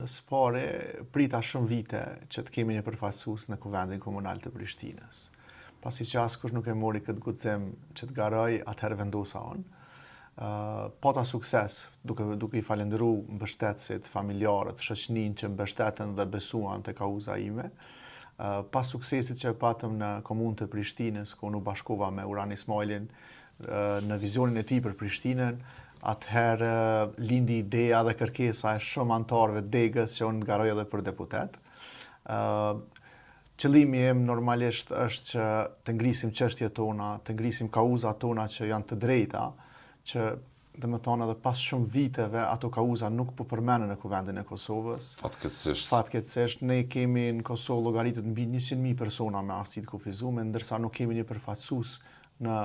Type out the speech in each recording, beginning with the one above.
Spore, prita shumë vite që të kemi një përfaqësues në Kuvendin Komunal të Prishtinës. Pasi që askush nuk e mori këtë guxim që të garoj, atëherë vendosa unë. Pata sukses duke i falendëru mbështetësit, familjarët, shoqërinë që mbështeten dhe besuan te kauza ime. Pas suksesit që patëm në komunë të Prishtinës, ku unë u bashkova me Uran Ismailin në vizionin e tij për Prishtinën, atëherë lindi ideja dhe kërkesa e shumë anëtarëve të Degës që unë garoj edhe për deputet. Qëllimi im normalisht është që të ngrisim çështjet tona, të ngrisim kauzat tona që janë të drejta, që domethënë edhe pas shumë viteve ato kauza nuk po përmenden në Kuvendin e Kosovës. Fatkeqësisht ne kemi në Kosovë llogaritet mbi 100.000 persona me aftësi të kufizuar, ndërsa nuk kemi një përfaqësues në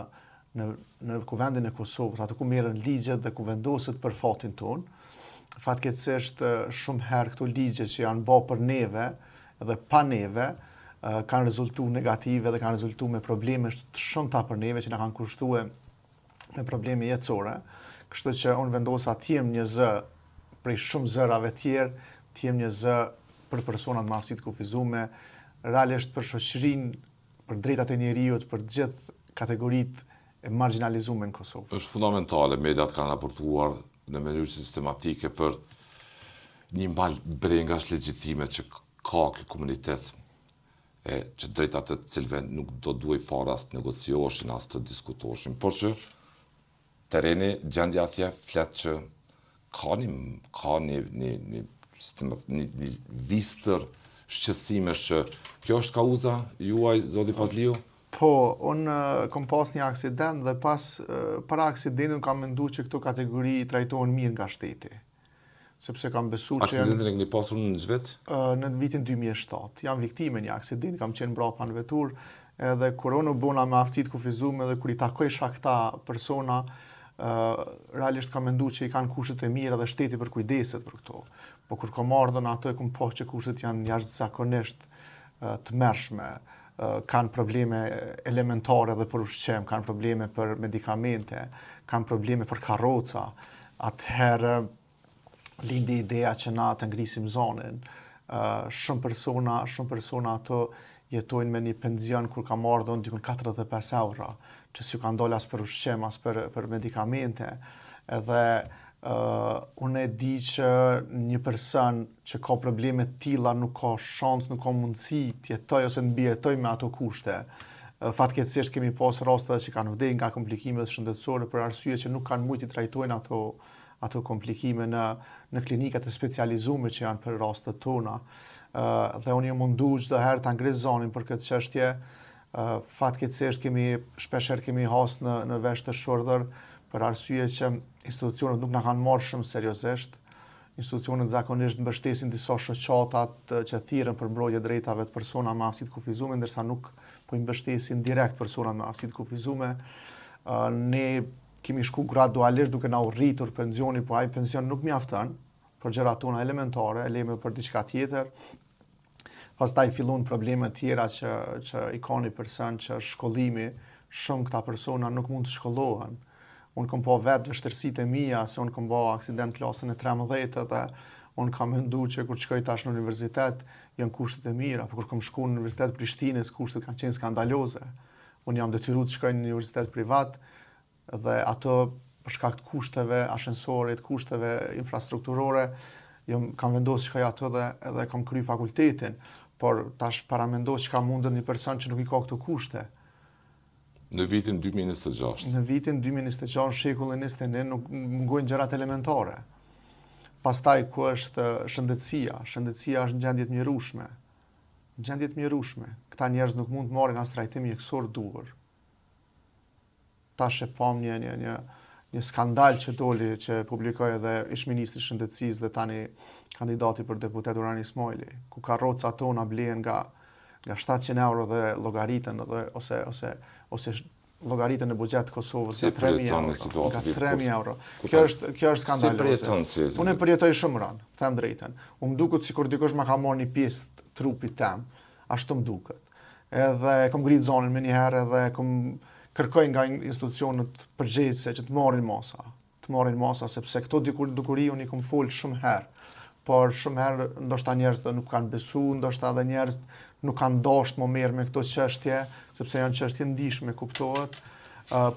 Kuvendin e Kosovës, ato ku merren ligjet dhe ku vendoset për fatin ton. Fatkeqësisht shumë herë këto ligje që janë bërë për neve dhe pa neve kanë rezultuar negative dhe kanë rezultuar me probleme të shumta për neve që na kanë kushtuar me probleme jetësore. Kështu që unë vendosa të jem një zë prej shumë zërave tjerë, të jem një zë për personat me aftësi të kufizuar, realisht për shoqërinë, për drejtat e njerëzit, për të gjithë kategoritë e marginalizuar në Kosovë. Është fundamentale, mediat kanë raportuar në mënyrë sistematike për një mal brengash legjitime që ka ky komunitet, që drejtat e cilëve nuk do duhet fare as të negocioheshin, as të diskutoheshin, por që tereni gjendja atje flet që ka një vistër shqetësimesh që kjo është kauza juaj, zoti Fazliu? Po, unë kam pas një aksident dhe para aksidentit kam menduar që këto kategori trajtohen mirë nga shteti. Sepse kam besuar që aksidentin e keni pasur në Zvec? Në vitin 2007. Jam viktime një aksidenti, kam qenë mbrapa në vetur, edhe kur unë u bona me aftësi të kufizuar dhe kur i takojsha këta persona, realisht kam menduar që i kanë kushtet e mira dhe shteti për kujdeset për këto. Po kur kam ardhur ato e kam pa që kushtet janë jashtëzakonisht të mërshme, kanë probleme elementare dhe për ushqim, kanë probleme për medikamente, kanë probleme për karroca. Atëherë lindi ideja që na të ngrisim zonën. Shumë persona ato jetojnë me një penzion kur kam ardhur dikun 45 euro, që s'ju kanë dalë as për ushqim, as për medikamente. Edhe unë e di që një person që ka probleme të tilla nuk ka shans, nuk ka mundësi të jetojë ose të mbijetojë me ato kushte. Fatkeqësisht kemi pas raste që kanë vdekur nga komplikimet shëndetësore për arsye që nuk kanë mujtë të trajtojnë ato komplikime në klinikat e specializuara që janë për rastet tona. Dhe unë jam munduar çdo herë ta ngriz zonin për këtë çështje. Fatkeqësisht shpeshherë kemi has në vesh të shordër për arsye që institucionet nuk na kanë marrë shumë seriozisht. Institucionet zakonisht mbështesin disa shoqata që thirrën për mbrojtje drejtave të persona me aftësi të kufizuar, ndërsa nuk po i mbështesin direkt personat me aftësi të kufizuar. Ne kemi shku gradualisht duke na urritur pensioni, po ai pension nuk mjafton për gjërat tona elementare, e lejmë për diçka tjetër. Pastaj fillon probleme tjera që i ka një person që shkollimi, shumë këta persona nuk mund të shkollohen. Unë kam pa vetë vështirësitë e mia, se unë kam bërë aksident klasën e 13 dhe unë kam menduar që kur shkoj tash në universitet janë kushtet e mira, por kur kam shkuar në Universitetin e Prishtinës, kushtet kanë qenë skandaloze. Unë jam detyruar të shkoj në një universitet privat dhe ato për shkak të kushteve ashensorit, kushteve infrastrukturore, kam vendosur shkoj ato dhe edhe kam kryer fakultetin, por tash paramendos çka mundet një person që nuk i ka këto kushte. Në vitin 2026. Në vitin 2026, shekullin 21, nuk mungojnë gjërat elementare. Pastaj ku është shëndetësia? Shëndetësia është në gjendje të mjerueshme. Në gjendje të mjerueshme. Këta njerëz nuk mund të marrin as trajtim mjekësor duhur. Tash e pam një skandal që doli, që publikoi edhe ish ministri i shëndetësisë dhe tani kandidati për deputet Uran Ismaili, ku karroca tona blehen nga 700 euro dhe llogaritën ose llogaritën në buxhet të Kosovës nga 3.000 euro. Kjo është skandaloze. Unë e përjetoj shumë rënd, them drejtën. Më duket sikur dikush ma ka marrë një pjesë të trupit tem, ashtu më duket. Edhe kam ngrit zonën më një herë edhe kam kërkoj nga institucionet përgjegjëse që të marrin masa, sepse këto dukuri unë i kam folë shumë herë, por shumë herë ndoshta njerëz nuk kanë besu, ndoshta edhe njerëz nuk kanë dashur më mirë me këto çështje, sepse janë çështje ndihshme, kuptohet,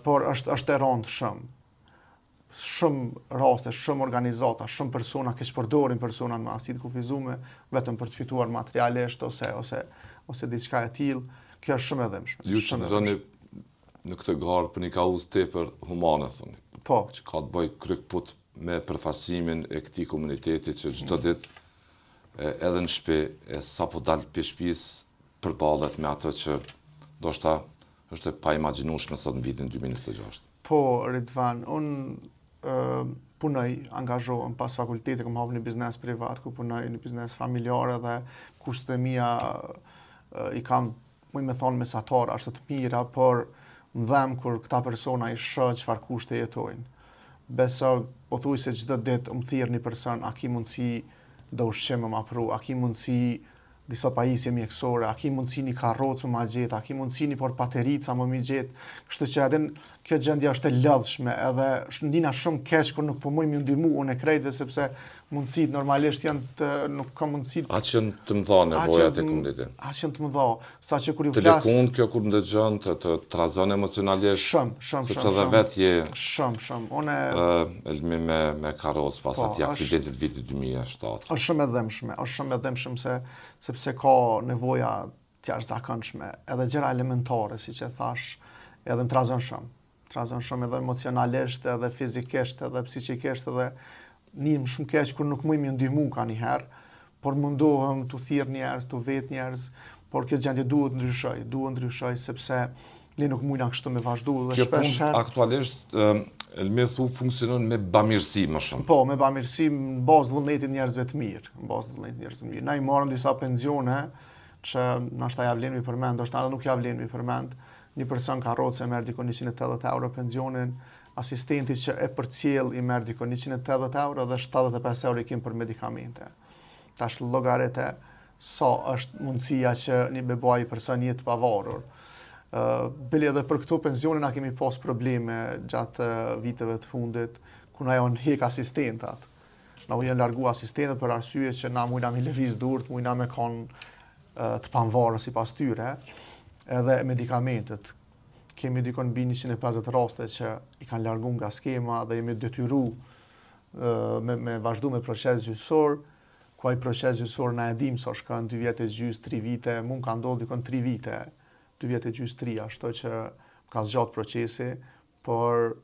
por është e rëndë shumë. Shumë raste, shumë organizata, shumë persona që përdorin persona me aftësi të kufizuar vetëm për të fituar materialisht ose diçka e tillë. Kjo është shumë e dëmshme. Ju qëndroni në këtë garë për një kauzë tepër humane, thoni. Po. Që ka të bëjë kryekput me përfaqësimin e këtij komuniteti që çdo ditë edhe në shtëpi sapo dal për shtëpisë përballet me atë që ndoshta është e paimagjinueshme sot në vitin 2026. Po, Ridvan, unë punoj, angazhohem pas fakultetit, kam hapur një biznes privat, ku punoj një biznes familjar dhe kushtet e mia i kam, muj me thonë, mesatar, ashtu të mira, por më dhem kur këta persona i shoh çfarë kushte jetojnë. Besoj, po thuj se çdo ditë më thirr një person, a ki mundësi do ushqim më apru, a ki mundësi disa pajisje mjekësore, a ki mundësi një karrocë më gjetë, a ki mundësi një por paterica më mi gjetë, kështu që edhe kjo gjendja është e lodhshme, edhe ndina shumë keq kur nuk po muj më ndihmu unë e krejtve, sepse mundësit normalisht nuk ka mundësit. Aq janë të mëdha nevojat e komunitetit. Aq janë të mëdha, saqë kur ju flas. Telefon kjo kur ndëgjon të trazon emocionalisht. Shumë. Sepse edhe vetë je shumë. Unë elmi me karrocë pas atij aksidentit vitit 2007. Është shumë e dëmshme, sepse ka nevoja të jashtëzakonshme, edhe gjëra elementare, siç e thash, edhe më trazon shumë edhe emocionalisht, edhe fizikisht, edhe psikikisht, edhe njëm shumë keq kur nuk muj më ndihmu ka njëherë, por mundohem të thirr njerëz, të vet njerëz, por kjo gjendje duhet ndryshoj, sepse ne nuk mujna kështu me vazhdu dhe shpesh herë. Aktualisht Elmi thu funksionon me bamirësi më shumë. Po, me bamirësi në bazë vullnetit njerëzve të mirë, Na i marrëm disa pensione që nashta ja vlen mi përmend, ndoshta nuk ja vlen mi përmend. Një person karrocë merr dikon 180 euro pensionin, asistenti që e përcjell i merr dikon 180 euro dhe 75 euro i kim për medikamente. Tash llogarete sa është mundësia që një bebaj person jetë pavarur. Bile edhe për këto pensione na kemi pas probleme gjatë viteve të fundit, ku na janë hek asistentat. Na u janë largu asistentat për arsye që na mujna me lëviz durt, mujna me kanë të pavarur sipas tyre, edhe medikamentet. Kemi dikon mbi 150 raste që i kanë largu nga skema dhe jemi detyru me vazhdu me proces gjyqësor, ku ai proces gjyqësor na e dim sa shkon 2 vjet e gjys, 3 vite, mund ka ndodhur dikon 3 vite, 2 vjet e gjys 3, ashtu që ka zgjat procesi, por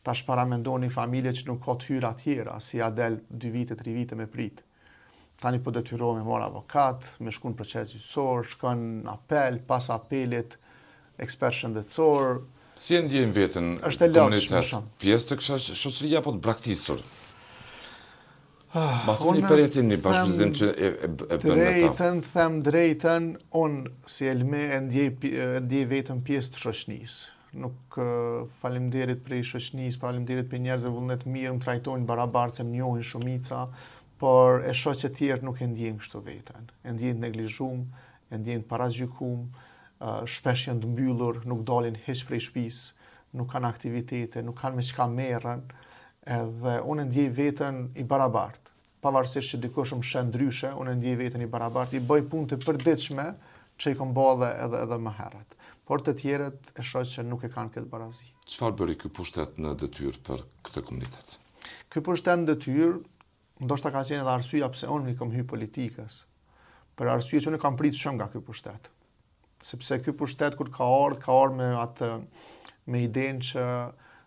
tash para mendoni familje që nuk ka të hyra tjera, si ja del 2 vite, 3 vite me prit. Tani po detyrohemi me marr avokat, me shkon proces gjyqësor, shkon apel, pas apelit ekspert shëndetësor. Si e ndjejnë veten komunitet? Pjesë të kësaj shoqërie apo të braktisur? Ma thoni për jetin një bashkëpunim që e bën me ta. Drejtën, unë si Elmi e ndjej vetëm pjesë të shoqënisë. Nuk faleminderit për shoqënisë, faleminderit për njerëzve vullnet mirë, më trajtojnë barabartë, se më njohin shumica, por e shoh që tjerë nuk e ndjejnë kështu veten. E ndjejnë neglizhum, e ndjejnë parazgjykum, shpesh janë të mbyllur, nuk dalin hiç prej shtëpisë, nuk kanë aktivitete, nuk kanë me çka merren, edhe unë ndjej veten i barabartë. Pavarësisht që dikush më shën ndryshe, unë ndjej veten i barabartë, i bëj punë të përditshme që i kam bërë edhe më herët. Por të tjerët e shoh që nuk e kanë këtë barazi. Çfarë bëri ky pushtet në detyrë për këtë komunitet? Ky pushtet në detyrë, ndoshta ka qenë edhe arsyeja pse unë kam hyrë politikës. Për arsye që unë kam pritur shumë nga ky pushtet. Sepse ky pushtet kur ka ardhur me idenë që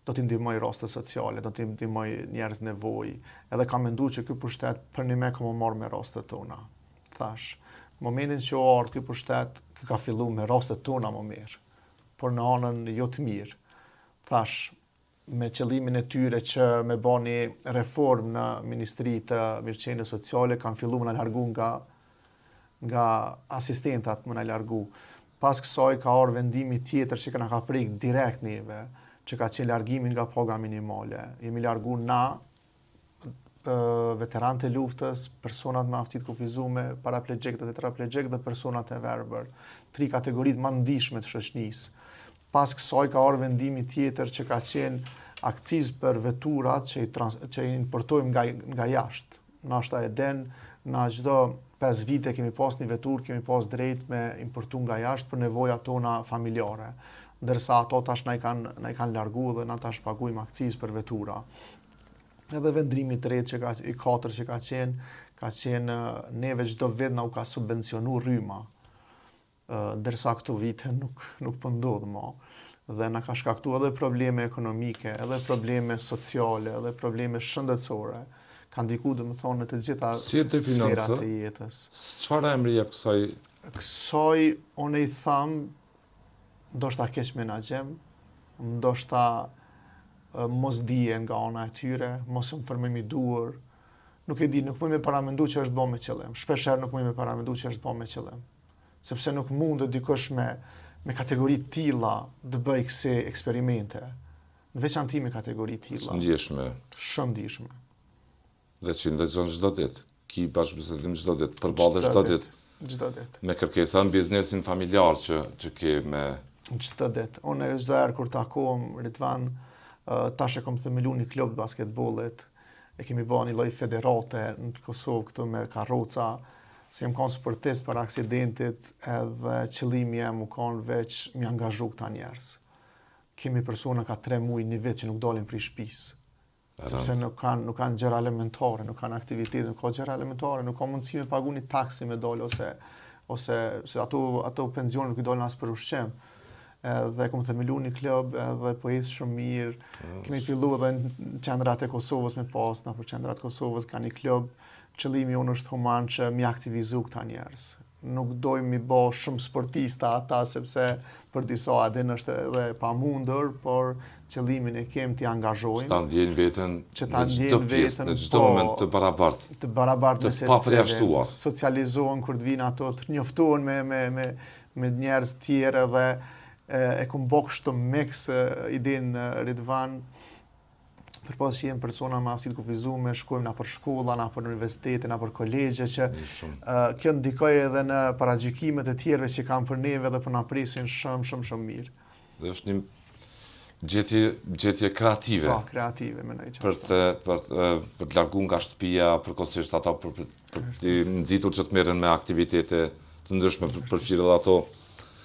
do t'i ndihmoj raste sociale, do t'i ndihmoj njerëz nevojë, edhe kam menduar që ky pushtet për një me ka më marrë me rastet tona. Thash, momentin që ardh ky pushtet, ky ka filluar me rastet tona më mirë, por në anën jo të mirë. Thash, me qëllimin e tyre që me bani reformë në Ministri të Mirëqenies Sociale, kanë filluar më na largu nga asistentat, më na largu. Pas kësaj ka ardhur vendimi tjetër që na ka prek direkt neve, që ka qenë largimi nga paga minimale. Jemi largu na, veteranët e luftës, personat me aftësi të kufizuar, paraplegjik dhe tetraplegjik dhe personat e verbër, 3 kategoritë më ndihshme të shoqënisë. Pas kësaj ka ardhur vendimi tjetër që ka qenë akcizë për veturat që i importojmë nga jashtë. nashta e den, na çdo 5 vite kemi pas një vetur, kemi pas drejt me importu nga jashtë për nevojat tona familjare, ndërsa ato tash na i kanë largu dhe na tash pagujmë akcizë për vetura. Edhe vendrimi i tretë i katërt që ka qenë neve çdo vit na u ka subvencionu rryma, ndërsa këto vite nuk po ndodh më. Dhe na ka shkaktuar edhe probleme ekonomike, edhe probleme sociale, edhe probleme shëndetësore. Ka ndikuar domethënë në të gjitha sferat e jetës. Çfarë emri jep kësaj? Kësaj unë i tham ndoshta keq menaxhem, ndoshta mos dije nga ana e tyre, mos informim i duhur. Nuk e di, nuk mund me paramendu që është bërë me qëllim. Shpeshherë nuk mund me paramendu që është bërë me qëllim. Sepse nuk mund të dikush me kategori tilla të bëj kësi eksperimente. Në veçanti me kategori tilla. Shumë ndjeshme. Dhe që ndëgjon çdo ditë, ki bashkëbisedim çdo ditë, përballesh çdo ditë. Çdo ditë. Me kërkesa në biznesin familjar që ke me çdo ditë. Unë çdo herë kur takohem Ridvan, tash e kam themelu një klub basketbollit. E kemi bërë një lloj federate në Kosovë këtu me karroca. Se jam kanë sportist për aksidentit edhe qëllimi jam u kanë veç mi angazhu këta njerëz. Kemi persona ka 3 muaj, një vit që nuk dalin prej shtëpisë. Sepse nuk kanë gjëra elementare, nuk kanë aktivitete, nuk kanë gjëra elementare, nuk kanë mundësi me pagu një taksi me dalë ose se ato pensione nuk i dalin as për ushqim. Edhe kom themelu një klub edhe po ecë shumë mirë. Kemi filluar edhe në qendrat e Kosovës me pas, na për qendrat e Kosovës ka një klub. Qëllimi unë është human që mi aktivizu këta njerëz. Nuk dojmë mi bo shumë sportista ata, sepse për disa adin është edhe pa mundur, por qëllimin e kem t'i angazhojmë. Që ta ndjen veten në çdo moment të barabartë. Të barabartë me secilin. Socializohen kur të vinë ato, të njoftohen me njerëz tjerë dhe e kum bo kështu mix idenë Ridvan. Përpos që jenë persona me aftësi të kufizuar, shkojmë na për shkolla, na për universitete, na për kolegje, që kjo ndikoj edhe në paragjykimet e tjerëve që kanë për neve dhe për na presin shumë mirë. Dhe është një gjetje kreative. Po, kreative, mendoj që. Për të largu nga shtëpia, përkohësisht ata për të nxitur që të merren me aktivitete të ndryshme, përfshirë edhe ato